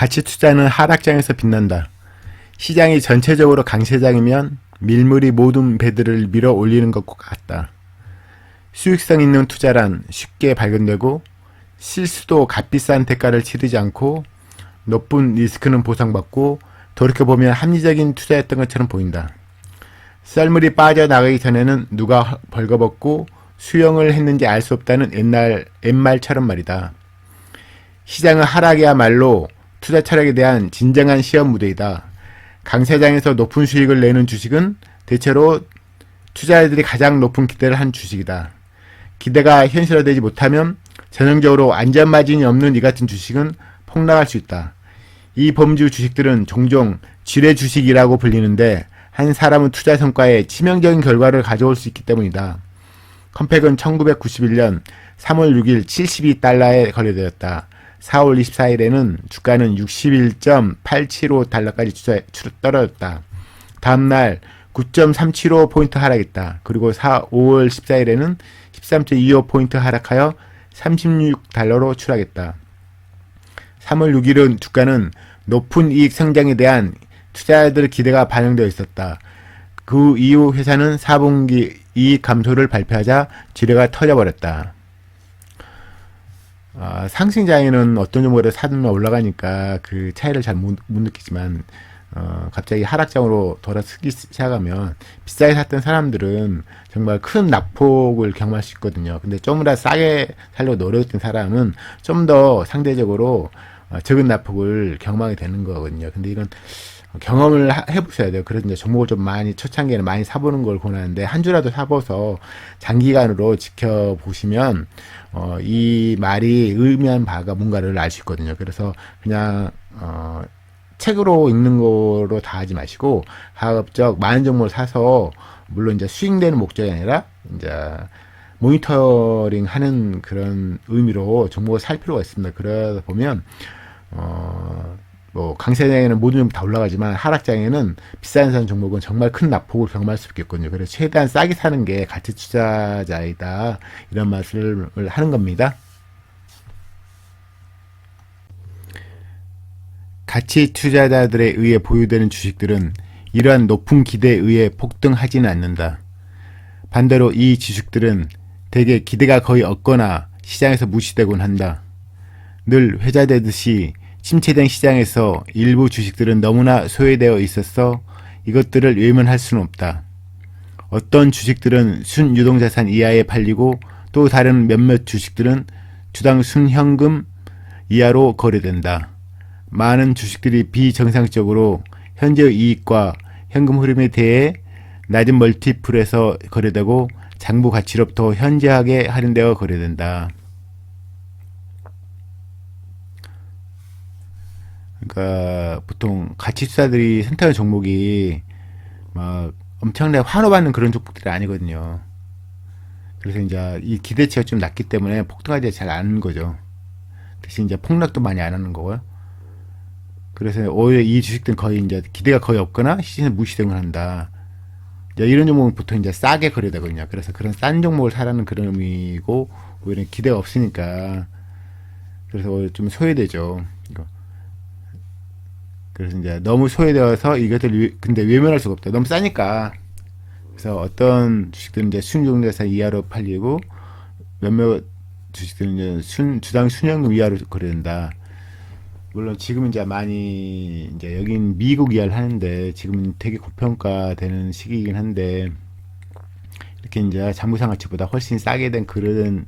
가치 투자는 하락장에서 빛난다. 시장이 전체적으로 강세장이면 밀물이 모든 배들을 밀어 올리는 것과 같다. 수익성 있는 투자란 쉽게 발견되고 실수도 값비싼 대가를 치르지 않고 높은 리스크는 보상받고 돌이켜보면 합리적인 투자였던 것처럼 보인다. 썰물이 빠져나가기 전에는 누가 벌거벗고 수영을 했는지 알 수 없다는 옛말처럼 말이다. 시장의 하락이야말로 투자 철학에 대한 진정한 시험 무대이다. 강세장에서 높은 수익을 내는 주식은 대체로 투자자들이 가장 높은 기대를 한 주식이다. 기대가 현실화되지 못하면 전형적으로 안전마진이 없는 이 같은 주식은 폭락할 수 있다. 이 범주 주식들은 종종 지뢰 주식이라고 불리는데 한 사람의 투자 성과에 치명적인 결과를 가져올 수 있기 때문이다. 컴팩은 1991년 3월 6일 72달러에 거래되었다. 4월 24일에는 주가는 61.875달러까지 떨어졌다. 다음날 9.375포인트 하락했다. 그리고 5월 14일에는 13.25포인트 하락하여 36달러로 추락했다. 3월 6일은 주가는 높은 이익 성장에 대한 투자자들의 기대가 반영되어 있었다. 그 이후 회사는 4분기 이익 감소를 발표하자 지뢰가 터져버렸다. 상승장에는 어떤 종목을 사면 올라가니까 그 차이를 잘 못 느끼지만 갑자기 하락장으로 돌아서기 시작하면 비싸게 샀던 사람들은 정말 큰 낙폭을 경험할 수 있거든요. 근데 좀 더 싸게 살려고 노력했던 사람은 좀 더 상대적으로 적은 낙폭을 경험하게 되는 거거든요. 근데 이건 경험을 해보셔야 돼요. 그래서 이제 종목을 좀 많이 초창기에는 많이 사보는 걸 권하는데 한 주라도 사봐서 장기간으로 지켜보시면 이 말이 의미한 바가 뭔가를 알 수 있거든요. 그래서 그냥 책으로 읽는 거로 다 하지 마시고 가급적 많은 종목을 사서 물론 이제 수익내는 목적이 아니라 이제 모니터링 하는 그런 의미로 종목을 살 필요가 있습니다. 그러다 보면 뭐 강세장에는 모든 종목 다 올라가지만 하락장에는 비싼 산 종목은 정말 큰 낙폭을 경험할 수 있겠군요. 그래서 최대한 싸게 사는 게 가치 투자자이다 이런 말씀을 하는 겁니다. 가치 투자자들에 의해 보유되는 주식들은 이러한 높은 기대에 의해 폭등하지는 않는다. 반대로 이 주식들은 대개 기대가 거의 없거나 시장에서 무시되곤 한다. 늘 회자되듯이 침체된 시장에서 일부 주식들은 너무나 소외되어 있어서 이것들을 외면할 수는 없다. 어떤 주식들은 순유동자산 이하에 팔리고 또 다른 몇몇 주식들은 주당 순현금 이하로 거래된다. 많은 주식들이 비정상적으로 현재의 이익과 현금 흐름에 대해 낮은 멀티플에서 거래되고 장부 가치로부터 현저하게 할인되어 거래된다. 그러니까 보통 가치 투자들이 선택한 종목이 막 엄청나게 환호받는 그런 종목들이 아니거든요. 그래서 이제 이 기대치가 좀 낮기 때문에 폭등하지 잘 않는 거죠. 대신 이제 폭락도 많이 안 하는 거고요. 그래서 오히려 이 주식들은 거의 이제 기대가 거의 없거나 시즌에 무시되곤 한다. 이런 종목은 보통 이제 싸게 거래되거든요. 그래서 그런 싼 종목을 사라는 그런 의미고 오히려 기대가 없으니까 그래서 오히려 좀 소외되죠. 이거. 그래서 이제 너무 소외되어서 이것들 근데 외면할 수가 없다. 너무 싸니까. 그래서 어떤 주식들은 이제 순유동자산 이하로 팔리고 몇몇 주식들은 이제 주당 순현금 이하로 거래된다. 물론 지금 이제 많이 이제 여긴 미국 이하를 하는데 지금은 되게 고평가되는 시기이긴 한데 이렇게 이제 장부상 가치보다 훨씬 싸게 된 거래된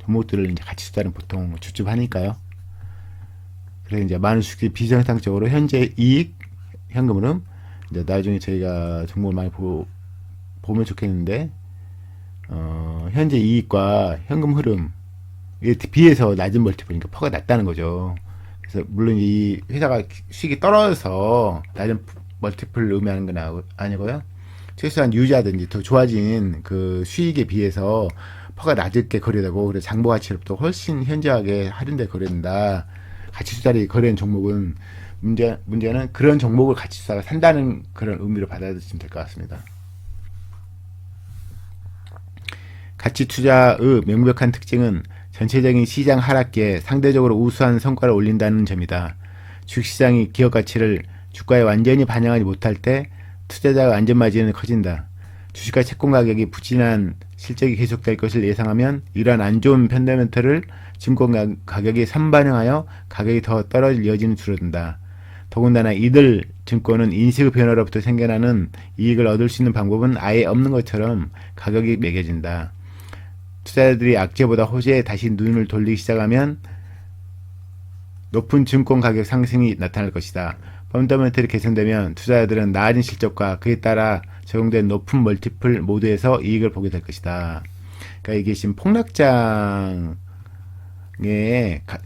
종목들을 이제 가치 투자는 보통 주춤하니까요. 그래서 이제 많은 주식들이 비정상적으로 현재 이익 현금으로 이제 나중에 저희가 종목을 많이 보면 좋겠는데 현재 이익과 현금 흐름에 비해서 낮은 멀티플이니까 퍼가 낮다는 거죠. 그래서 물론 이 회사가 수익이 떨어져서 낮은 멀티플을 의미하는 건 아니고요. 최소한 유지하든지 더 좋아진 그 수익에 비해서 퍼가 낮게 거래되고 그래서 장부 가치로부터 훨씬 현저하게 할인돼 거래된다. 가치 투자를 거래한 종목은 문제는 그런 종목을 가치 투자가 산다는 그런 의미로 받아들이시면 될 것 같습니다. 가치 투자의 명백한 특징은 전체적인 시장 하락기에 상대적으로 우수한 성과를 올린다는 점이다. 주식시장이 기업 가치를 주가에 완전히 반영하지 못할 때 투자자가 안전마진은 커진다. 주식과 채권 가격이 부진한 실적이 계속될 것을 예상하면 이러한 안 좋은 펀더멘털을 증권 가격이 선반영하여 가격이 더 떨어질 여지는 줄어든다. 더군다나 이들 증권은 인식의 변화로부터 생겨나는 이익을 얻을 수 있는 방법은 아예 없는 것처럼 가격이 매겨진다. 투자자들이 악재보다 호재에 다시 눈을 돌리기 시작하면 높은 증권 가격 상승이 나타날 것이다. 펀더멘털이 개선되면 투자자들은 나아진 실적과 그에 따라 적용된 높은 멀티플 모두에서 이익을 보게 될 것이다. 그러니까 이게 지금 폭락장에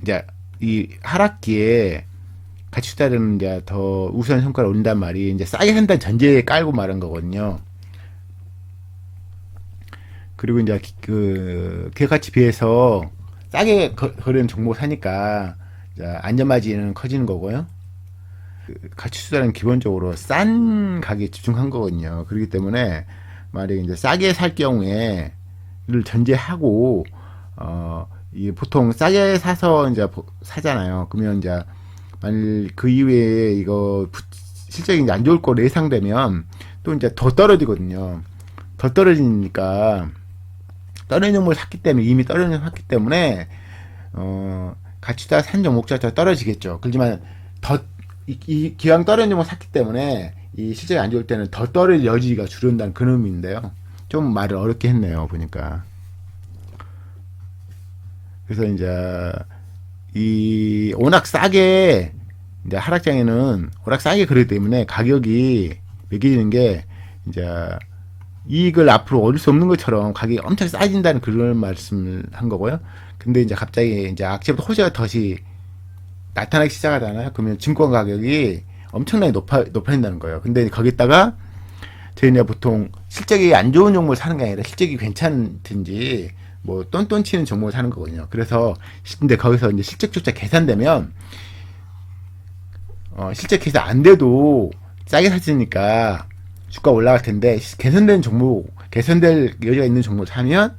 이제 이 하락기에 가치 투자자는 이제 더 우수한 성과를 올린단 말이 이제 싸게 산다는 전제에 깔고 말한 거거든요. 그리고 이제 그 기업가치 비해서 싸게 거래는 종목 사니까 안전마진은 커지는 거고요. 가치 투자는 기본적으로 싼 가격에 집중한 거거든요. 그렇기 때문에 만약에 이제 싸게 살 경우에 를 전제하고 이 보통 싸게 사서 이제 사잖아요. 그러면 이제 만일 그 이후에 이거 실적이 이제 안 좋을 거로 예상되면 또 이제 더 떨어지거든요. 더 떨어지니까 떨어진 종목을 샀기 때문에 이미 떨어진 종목을 샀기 때문에 가치 투자 산 종목 자체가 떨어지겠죠. 그렇지만 더 이 기왕 떨어진 종목을 샀기 때문에 이 실적이 안 좋을 때는 더 떨어질 여지가 줄어든다는 그런 의미인데요. 좀 말을 어렵게 했네요, 보니까. 그래서 이제 이 워낙 싸게 이제 하락장에는 워낙 싸게 그러기 때문에 가격이 매겨지는 게 이제 이익을 앞으로 얻을 수 없는 것처럼 가격이 엄청 싸진다는 그런 말씀을 한 거고요. 근데 이제 갑자기 이제 악재부터 호재가 다시 나타나기 시작하잖아요. 그러면 증권 가격이 엄청나게 높아진다는 거예요. 근데 거기다가 저희는 보통 실적이 안 좋은 종목을 사는 게 아니라 실적이 괜찮든지 뭐 똔똔 치는 종목을 사는 거거든요. 그래서 근데 거기서 이제 실적조차 계산되면 실적 계산 안 돼도 싸게 샀으니까 주가 올라갈 텐데 개선된 종목, 개선될 여지가 있는 종목을 사면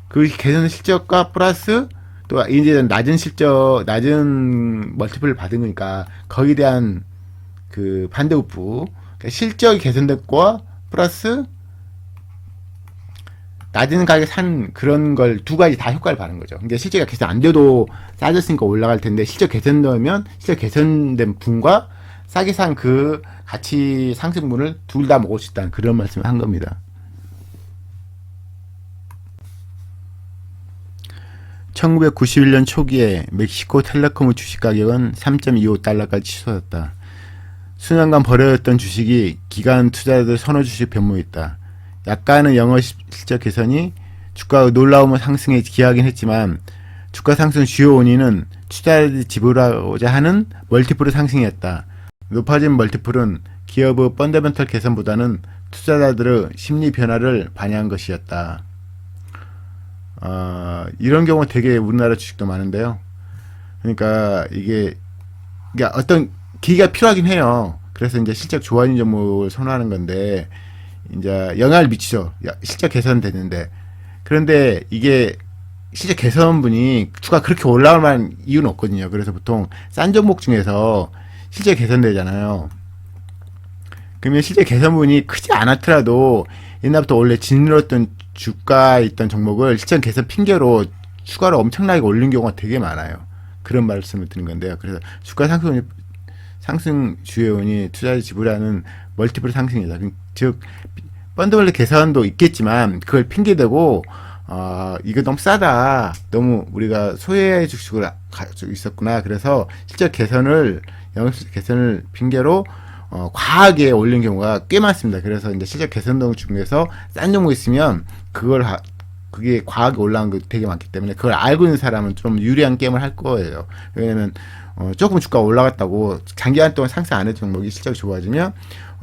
그 개선 실적과 플러스 또 이제 낮은 실적, 낮은 멀티플을 받은 거니까 거기에 대한 그 반대급부, 그러니까 실적이 개선됐고 플러스 낮은 가격에 산 그런 걸 두 가지 다 효과를 받는 거죠. 근데 실제가 개선 안 돼도 싸졌으니까 올라갈 텐데 실적 개선되면 실적 개선된 분과 싸게 산 그 가치 상승분을 둘 다 먹을 수 있다는 그런 말씀을 한 겁니다. 1991년 초기에 멕시코 텔레콤의 주식 가격은 3.25달러까지 치솟았다. 수년간 버려졌던 주식이 기관 투자자들 선호 주식 변모했다. 약간의 영업 실적 개선이 주가의 놀라운 상승에 기여하긴 했지만 주가 상승 주요 원인은 투자자들이 지불하고자 하는 멀티플의 상승이었다. 높아진 멀티플은 기업의 펀더멘털 개선보다는 투자자들의 심리 변화를 반영한 것이었다. 이런 경우 되게 우리나라 주식도 많은데요. 그러니까 이게 어떤 기회가 필요하긴 해요. 그래서 이제 실적 좋아진 종목을 선호하는 건데 이제 영향을 미치죠. 실적 개선되는데. 그런데 이게 실적 개선분이 주가 그렇게 올라갈 만한 이유는 없거든요. 그래서 보통 싼 종목 중에서 실적 개선되잖아요. 그러면 실적 개선분이 크지 않았더라도 옛날부터 원래 진늘었던 주가에 있던 종목을 실적 개선 핑계로 추가로 엄청나게 올린 경우가 되게 많아요. 그런 말씀을 드린 건데요. 그래서 주가 상승 주요 요인이 투자자 지불하는 멀티플 상승이다. 즉 펀더멘털 개선도 있겠지만 그걸 핑계대고 이거 너무 싸다. 너무 우리가 소외 주식을 가지고 있었구나. 그래서 실적 개선을 영업실적 개선을 핑계로 과하게 올린 경우가 꽤 많습니다. 그래서 이제 실적 개선 중에서 싼 종목 있으면 그게 과하게 올라간 거 되게 많기 때문에 그걸 알고 있는 사람은 좀 유리한 게임을 할 거예요. 왜냐면 조금 주가가 올라갔다고 장기간 동안 상승 안 했던 종목이 실적이 좋아지면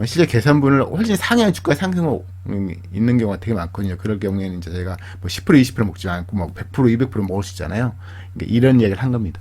실적 개선분을 훨씬 상회한 주가 상승이 있는 경우가 되게 많거든요. 그럴 경우에는 이제 제가 뭐 10% 20% 먹지 않고 뭐 100% 200% 먹을 수 있잖아요. 그러니까 이런 이야기를 한 겁니다.